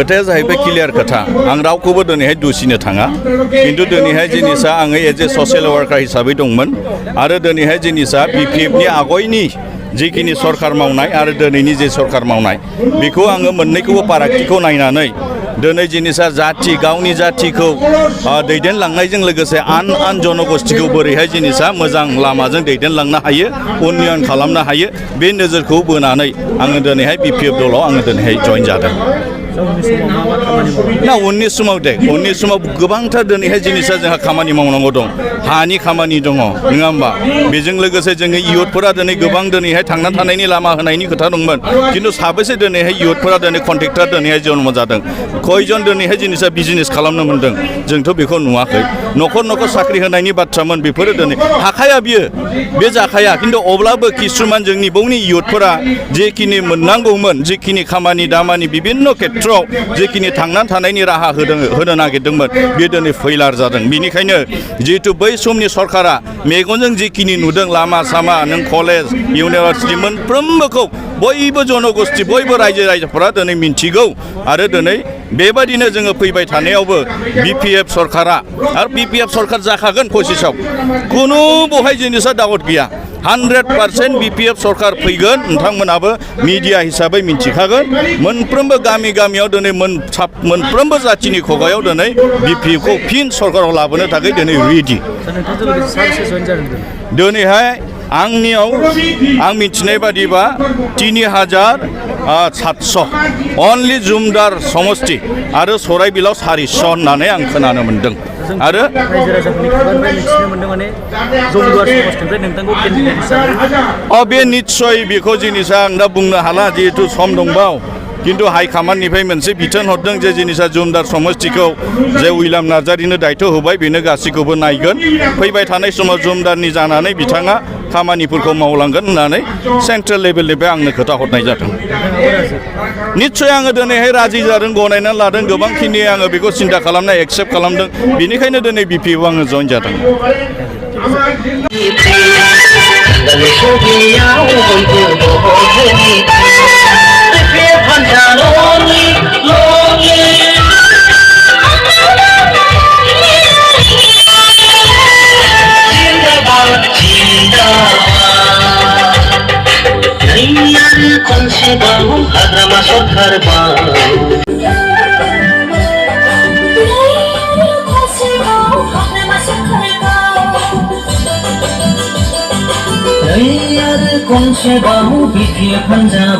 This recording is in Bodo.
खोथाया जाहैबाय क्लियार खोथा आं रावखौबो दिनैहाय दुसिनो थाङा खिन्थु दिनैहाय जिनिसा आङो एज ए ससियेल वार्कार हिसाबै दंमोन आरो दिनैहाय जिनिसा बिपिएफनि आगयनि जिखिनि सरकार मावनाय आरो दिनैनि जे सरकार मावनाय बेखौ आङो मोननैखौबो फारागथिखौ नायनानै दिनै जिनिसा जाथि गावनि जाथिखौ दैदेनलांनायजों लोगोसे आन जनगोष्ठीखौ बोरैहाय जिनिसा मोजां लामाजों दैदेनलांनो हायो उन्नयन खालामनो हायो बे नोजोरखौ बोनानै आङो दिनैहाय बिपिएफ दलाव आङो दिनैहाय जइन जादों ना उननि समाव गोबांथार दिनैहाय जिनिसा जोंहा खामानि मावनांगौ दं हानि खामानि दङ नङा होमबा बेजों लोगोसे जोङो इयुथफोरा दिनै गोबां दिनैहाय थांना थानायनि लामा होनायनि खोथा दंमोन खिन्थु साबेसे दिनैहाय इयुथफोरा दिनै कन्ट्रेक्टर दिनैहाय जन्म जादों खयजन दिनैहाय जिनिसा बिजनेस खालामनो मोन्दों जोंथ' बेखौ नुवाखै न'खर साख्रि होनायनि बाथ्रामोन बेफोरो दिनै हाखाया बियो बे जाखाया खिन्थु अब्लाबो किसुमान जोंनि बावनि इयुथफोरा जेखिनि मोननांगौमोन जिखिनि खामानि दामानि बिभिन्न खेथ्रआव जेखिनि थांनानै थानायनि राहा होनो नागिरदोंमोन बे दिनै फैलार जादों बेनिखायनो जिहेतु बै समनि सरकारा मेगनजों जिखिनि नुदों लामा सामा नों कलेज इउनिभार्सिटि मोनफ्रोमबोखौ बयबो जनगोष्ठी बयबो रायजोफोरा दिनै मिन्थिगौ आरो दिनै बेबायदिनो जोङो फैबाय थानायावबो बिपिएफ सरकारा आरो बिपिएफ सरकार जाखागोन पसिसाव खुनु बहाय जिनिसा दावत गैया 100% बिपिएफ सरकार फैगोन नोंथांमोनाबो मिडिया हिसाबै मिन्थिखागोन मोनफ्रोमबो गामियाव दिनै मोनफ्रोमबो जाथिनि खुगायाव दिनै बिपिएफखौ फिन सरकाराव लाबोनो थाखाय दिनै रेडि दिनैहाय आं मिथिनाय बादिबा 3700 अनलि जुमदार समष्टि आरो सराइबिलाव 400 होननानै आं खोनानो मोन्दों आरो बे निस्सय बेखौ जिनिसा आं दा बुंनो हाला जिहेतु सम दंबाव किन्तु हाइकमान्डनिफ्राय मोनसे बिथोन हरदों जे जिनिसा जुमदार समष्टिखौ जे उइलाम नार्जारिनो दायथ' होबाय बेनो गासैखौबो नायगोन फैबाय थानाय समाव जुमदारनि जानानै बिथाङा खामानिफोरखौ मावलांगोन होननानै सेन्ट्रेल लेभेलनिफ्राय आंनो खोथा हरनाय जादों निस्सय आङो दिनैहाय राजि जादों गनायनानै लादों गोबांखिनि आङो बेखौ सिन्था खालामनाय एक्सेप्ट खालामदों बेनिखायनो दिनै बिपिएफआव आङो जइन जादों Konsep bahu bikin panjang